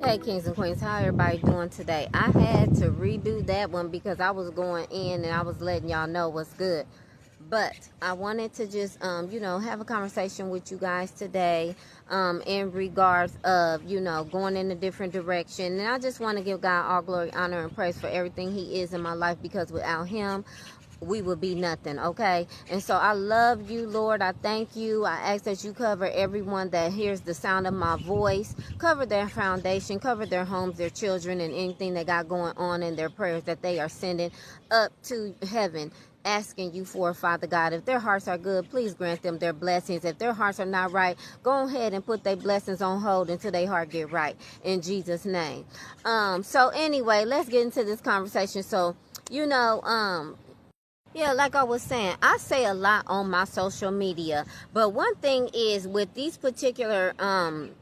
Hey kings and queens, how everybody doing today? I had to redo that one because I was going in and I was letting y'all know what's good. But I wanted to just, have a conversation with you guys today in regards of, going in a different direction. And I just want to give God all glory, honor, and praise for everything he is in my life, because without him, we would be nothing, okay? And so I love you, Lord. I thank you. I ask that you cover everyone that hears the sound of my voice. Cover their foundation, cover their homes, their children, and anything they got going on in their prayers that they are sending up to heaven, asking you for, Father God. If their hearts are good, please grant them their blessings. If their hearts are not right, go ahead and put their blessings on hold until their heart get right, in Jesus' name. So anyway, let's get into this conversation. So, yeah, like I was saying, I say a lot on my social media, but one thing is with these particular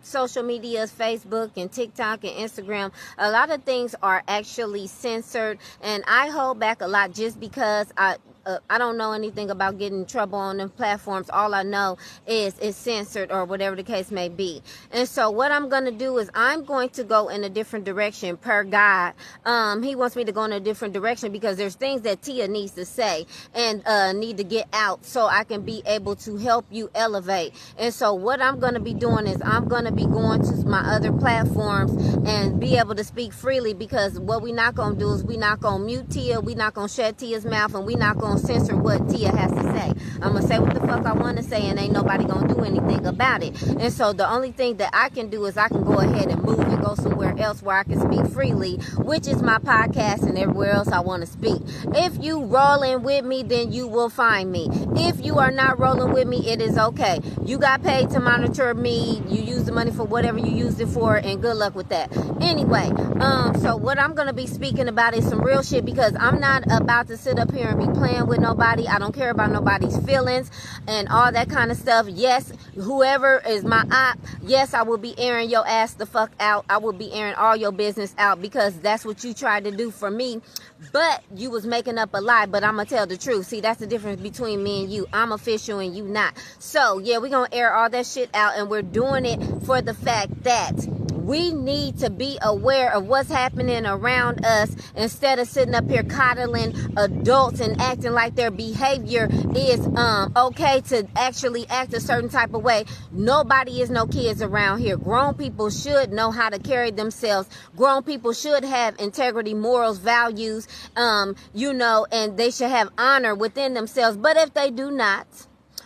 social medias, Facebook and TikTok and Instagram, a lot of things are actually censored, and I hold back a lot just because I don't know anything about getting in trouble on them platforms. All I know is it's censored or whatever the case may be. And so what I'm going to do is I'm going to go in a different direction per God. He wants me to go in a different direction because there's things that Tia needs to say and need to get out so I can be able to help you elevate. And so what I'm going to be doing is I'm going to be going to my other platforms and be able to speak freely, because what we're not going to do is we're not going to mute Tia, we're not going to shut Tia's mouth, and we're not going to censor what Tia has to say. I'm going to say what the fuck I want to say, and ain't nobody going to do anything about it. And so the only thing that I can do is I can go ahead and move and go somewhere else where I can speak freely, which is my podcast and everywhere else I want to speak. If you rolling with me, then you will find me. If you are not rolling with me, it is okay. You got paid to monitor me. You use the money for whatever you used it for, and good luck with that. Anyway, so what I'm going to be speaking about is some real shit, because I'm not about to sit up here and be playing with nobody. I don't care about nobody's feelings and all that kind of stuff. Yes, whoever is my op, yes, I will be airing your ass the fuck out. I will be airing all your business out, because that's what you tried to do for me. But you was making up a lie, but I'm going to tell the truth. See, that's the difference between me and you. I'm official and you not. So, yeah, we're going to air all that shit out, and we're doing it for the fact that we need to be aware of what's happening around us, instead of sitting up here coddling adults and acting like their behavior is okay to actually act a certain type of way. Nobody is no kids around here. Grown people should know how to carry themselves. Grown people should have integrity, morals, values, and they should have honor within themselves. But if they do not,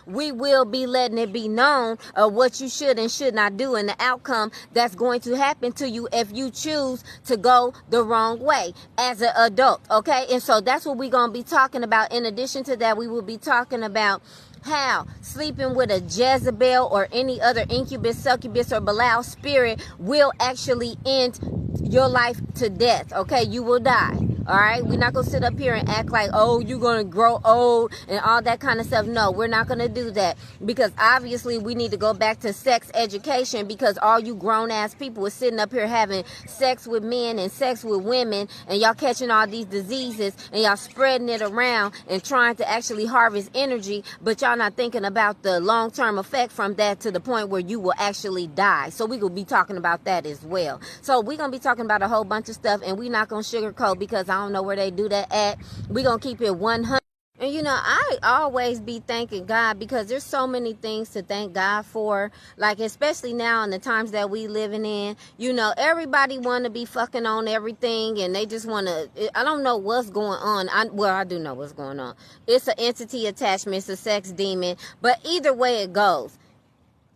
we will be letting it be known of what you should and should not do, and the outcome that's going to happen to you if you choose to go the wrong way as an adult, okay? And so that's what we're going to be talking about. In addition to that, we will be talking about how sleeping with a Jezebel or any other incubus, succubus, or Belial spirit will actually end your life to death, okay? You will die. All right, we're not going to sit up here and act like, oh, you're going to grow old and all that kind of stuff. No, we're not going to do that, because obviously we need to go back to sex education, because all you grown ass people are sitting up here having sex with men and sex with women, and y'all catching all these diseases, and y'all spreading it around and trying to actually harvest energy, but y'all not thinking about the long-term effect from that to the point where you will actually die. So we're going to be talking about that as well. So we're going to be talking about a whole bunch of stuff, and we're not going to sugarcoat, because I don't know where they do that at. We're going to keep it 100. And I always be thanking God, because there's so many things to thank God for. Like, especially now in the times that we living in, everybody want to be fucking on everything, and they just want to, I don't know what's going on. I do know what's going on. It's an entity attachment. It's a sex demon. But either way it goes,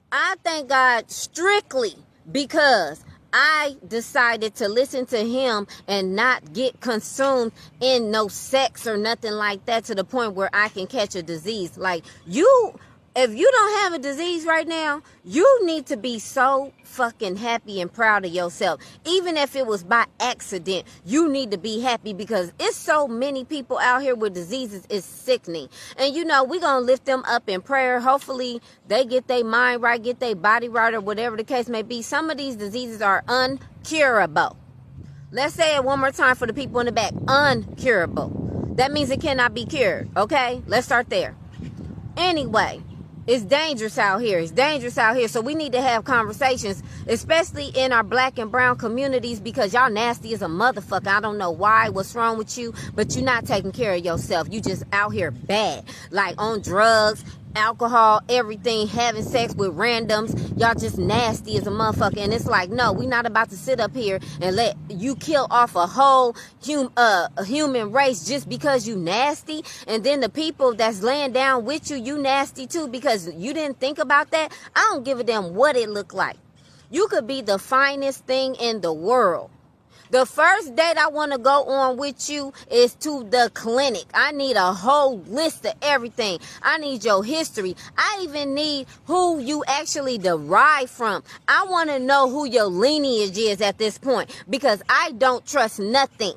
I thank God strictly because I decided to listen to him and not get consumed in no sex or nothing like that, to the point where I can catch a disease. Like, if you don't have a disease right now, you need to be so fucking happy and proud of yourself. Even if it was by accident, you need to be happy, because it's so many people out here with diseases. It's sickening. And we're going to lift them up in prayer. Hopefully they get their mind right, get their body right, or whatever the case may be. Some of these diseases are uncurable. Let's say it one more time for the people in the back. Uncurable. That means it cannot be cured. Okay? Let's start there. Anyway, It's dangerous out here. It's dangerous out here. So we need to have conversations, especially in our black and brown communities, because y'all nasty as a motherfucker. I don't know why, what's wrong with you, but you're not taking care of yourself. You just out here bad, like on drugs, alcohol, everything, having sex with randoms. Y'all just nasty as a motherfucker. And it's like, no, we're not about to sit up here and let you kill off a whole human race just because you nasty. And then the people that's laying down with you, you nasty too, because you didn't think about that. I don't give a damn what it looked like. You could be the finest thing in the world. The first date I want to go on with you is to the clinic. I need a whole list of everything. I need your history. I even need who you actually derive from. I want to know who your lineage is at this point, because I don't trust nothing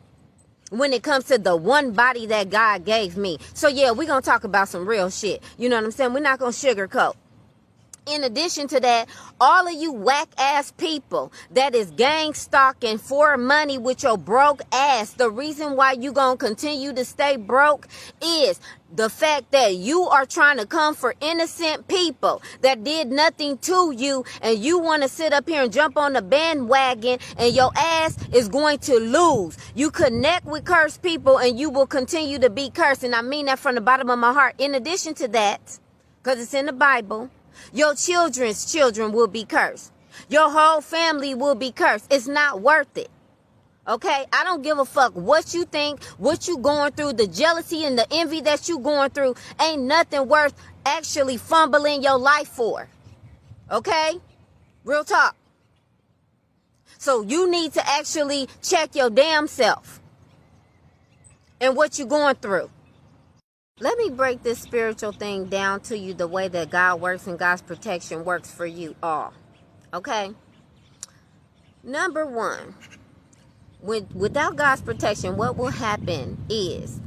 when it comes to the one body that God gave me. So yeah, we're going to talk about some real shit. You know what I'm saying? We're not going to sugarcoat. In addition to that, all of you whack ass people that is gang stalking for money with your broke ass, the reason why you gonna continue to stay broke is the fact that you are trying to come for innocent people that did nothing to you, and you want to sit up here and jump on the bandwagon, and your ass is going to lose. You connect with cursed people and you will continue to be cursed, and I mean that from the bottom of my heart. In addition to that, because it's in the Bible, your children's children will be cursed. Your whole family will be cursed. It's not worth it. Okay? I don't give a fuck what you think, what you going through, the jealousy and the envy that you going through ain't nothing worth actually fumbling your life for. Okay? Real talk. So you need to actually check your damn self and what you going through. Let me break this spiritual thing down to you the way that God works and God's protection works for you all. Okay? Number one, without God's protection, what will happen is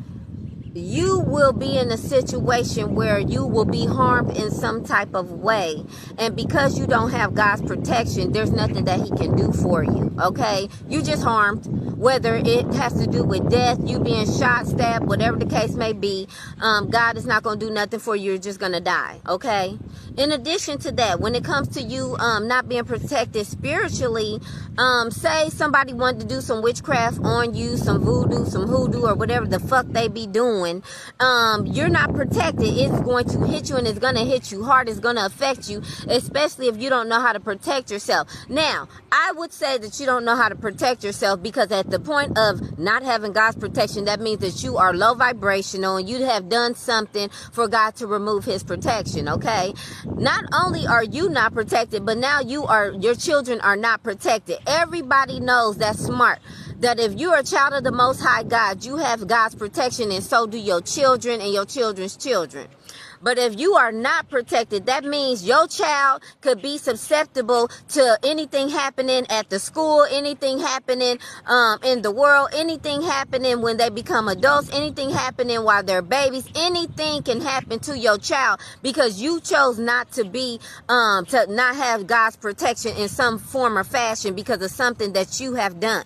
you will be in a situation where you will be harmed in some type of way. And because you don't have God's protection, there's nothing that he can do for you. Okay? You just harmed. Whether it has to do with death, you being shot, stabbed, whatever the case may be, God is not going to do nothing for you. You're just going to die. Okay? In addition to that, when it comes to you not being protected spiritually, say somebody wanted to do some witchcraft on you, some voodoo, some hoodoo, or whatever the fuck they be doing, you're not protected. It's going to hit you, and it's going to hit you hard. It's going to affect you, especially if you don't know how to protect yourself. Now, I would say that you don't know how to protect yourself because at the point of not having God's protection, that means that you are low vibrational and you have done something for God to remove his protection. Okay? Not only are you not protected, but now your children are not protected. Everybody knows that's smart, that if you're a child of the Most High God, you have God's protection, and so do your children and your children's children. But if you are not protected, that means your child could be susceptible to anything happening at the school, anything happening in the world, anything happening when they become adults, anything happening while they're babies. Anything can happen to your child because you chose not to be, to not have God's protection in some form or fashion because of something that you have done.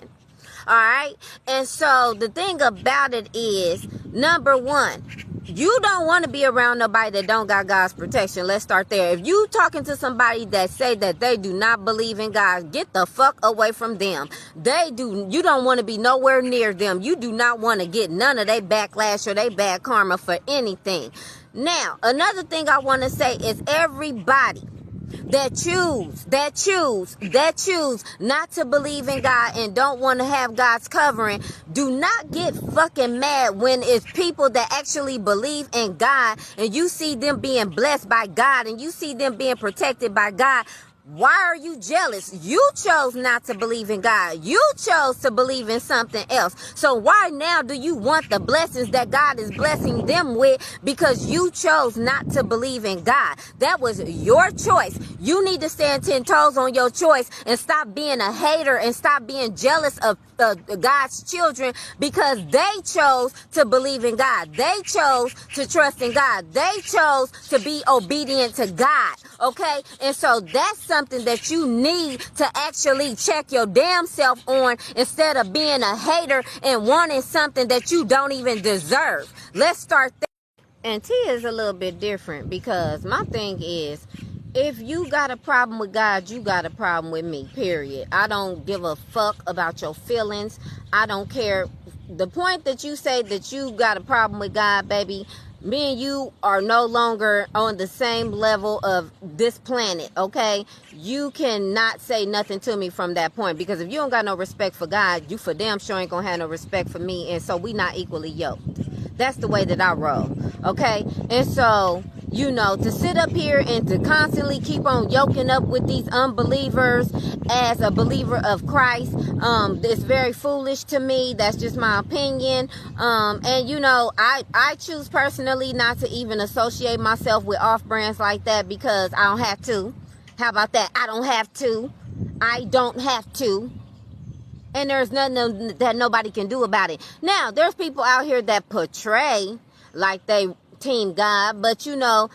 All right. And so the thing about it is, number one, you don't want to be around nobody that don't got God's protection. Let's start there. If you talking to somebody that say that they do not believe in God, get the fuck away from them. You don't want to be nowhere near them. You do not want to get none of their backlash or their bad karma for anything. Now, another thing I want to say is everybody that choose not to believe in God and don't want to have God's covering, do not get fucking mad when it's people that actually believe in God and you see them being blessed by God and you see them being protected by God. Why are you jealous? You chose not to believe in God. You chose to believe in something else. So why now do you want the blessings that God is blessing them with because you chose not to believe in God? That was your choice. You need to stand 10 toes on your choice and stop being a hater and stop being jealous of God's children because they chose to believe in God. They chose to trust in God. They chose to be obedient to God. Okay? And so that's something that you need to actually check your damn self on instead of being a hater and wanting something that you don't even deserve. Let's start there. And Tia is a little bit different, because my thing is, if you got a problem with God, you got a problem with me, period. I don't give a fuck about your feelings. I don't care. The point that you say that you got a problem with God, baby, me and you are no longer on the same level of this planet, okay? You cannot say nothing to me from that point, because if you don't got no respect for God, you for damn sure ain't gonna have no respect for me, and so we not equally yoked. That's the way that I roll, okay? And so, you know, to sit up here and to constantly keep on yoking up with these unbelievers as a believer of Christ, it's very foolish to me. That's just my opinion. And you know, I choose personally not to even associate myself with off brands like that, because I don't have to. How about that? I don't have to. I don't have to. And there's nothing that nobody can do about it. Now, there's people out here that portray like they team God, but you know,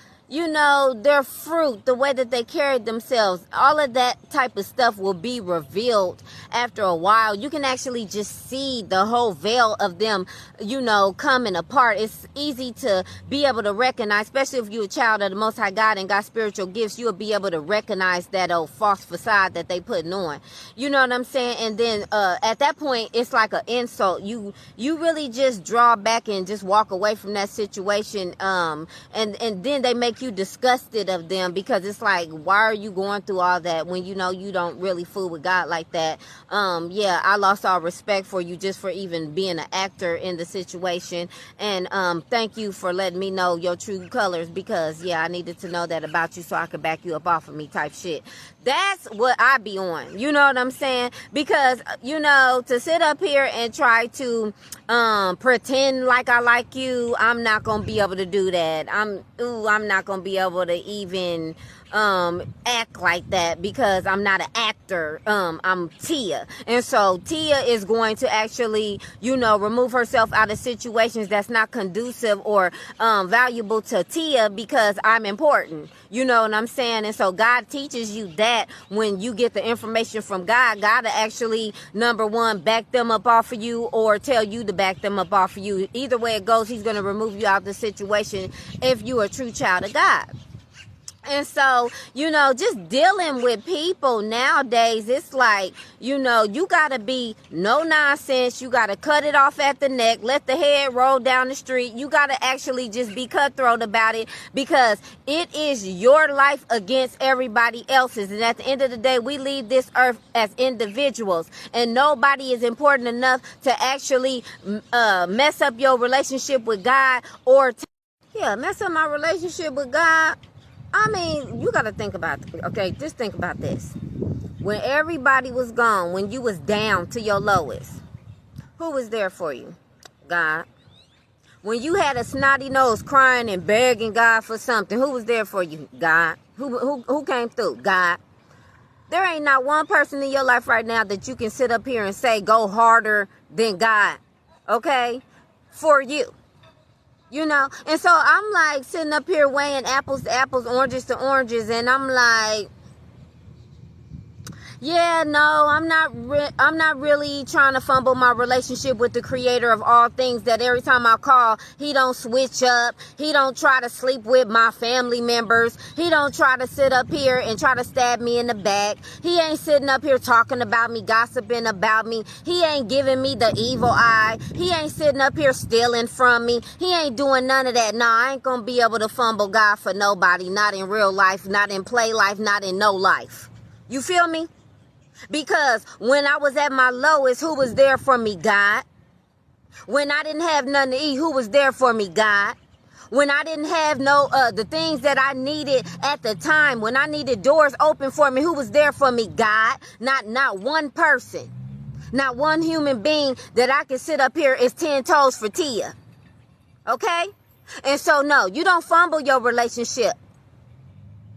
their fruit, the way that they carry themselves, all of that type of stuff will be revealed after a while. You can actually just see the whole veil of them, you know, coming apart. It's easy to be able to recognize, especially if you're a child of the Most High God and got spiritual gifts, you'll be able to recognize that old false facade that they putting on. You know what I'm saying? And then at that point, it's like an insult. You really just draw back and just walk away from that situation. And then they make you disgusted of them, because it's like, why are you going through all that when you know you don't really fool with God like that? Yeah, I lost all respect for you just for even being an actor in the situation. And thank you for letting me know your true colors, because yeah, I needed to know that about you so I could back you up off of me type shit. That's what I be on. You know what I'm saying? Because, you know, to sit up here and try to pretend like I like you, I'm not gonna be able to do that. I'm not gonna be able to even act like that, because I'm not an actor. I'm Tia. And so Tia is going to actually, you know, remove herself out of situations that's not conducive or valuable to Tia, because I'm important. You know what I'm saying? And so God teaches you that when you get the information from God, God will actually, number one, back them up off of you, or tell you to back them up off of you. Either way it goes, he's going to remove you out of the situation if you're a true child of God. And so, you know, just dealing with people nowadays, it's like, you know, you got to be no nonsense. You got to cut it off at the neck. Let the head roll down the street. You got to actually just be cutthroat about it, because it is your life against everybody else's. And at the end of the day, we leave this earth as individuals, and nobody is important enough to actually mess up your relationship with God, or mess up my relationship with God. I mean, you got to think about, okay, just think about this. When everybody was gone, when you was down to your lowest, who was there for you? God. When you had a snotty nose crying and begging God for something, who was there for you? God. Who came through? God. There ain't not one person in your life right now that you can sit up here and say, go harder than God, okay, for you. You know, and so I'm like sitting up here weighing apples to apples, oranges to oranges, and I'm like, yeah, no, I'm not really trying to fumble my relationship with the creator of all things, that every time I call, he don't switch up. He don't try to sleep with my family members. He don't try to sit up here and try to stab me in the back. He ain't sitting up here talking about me, gossiping about me. He ain't giving me the evil eye. He ain't sitting up here stealing from me. He ain't doing none of that. No, I ain't gonna be able to fumble God for nobody. Not in real life, not in play life, not in no life. You feel me? Because when I was at my lowest, who was there for me? God. When I didn't have nothing to eat, who was there for me? God. When I didn't have the things that I needed at the time, when I needed doors open for me, who was there for me? God. Not one person, not one human being that I can sit up here is 10 toes for Tia. Okay? And so no, you don't fumble your relationship.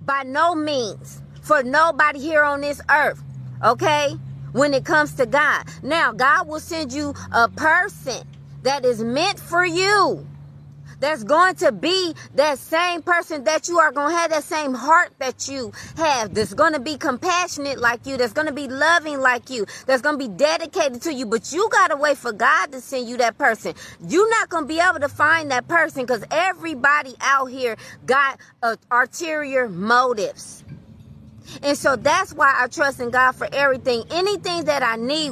By no means. For nobody here on this earth. Okay, when it comes to God. Now, God will send you a person that is meant for you There's going to be that same person that you are going to have, that same heart that you have, that's going to be compassionate like you, that's going to be loving like you, that's going to be dedicated to you. But you got to wait for God to send you that person. You're not going to be able to find that person because everybody out here got ulterior motives. And so that's why I trust in God for everything. Anything that I need.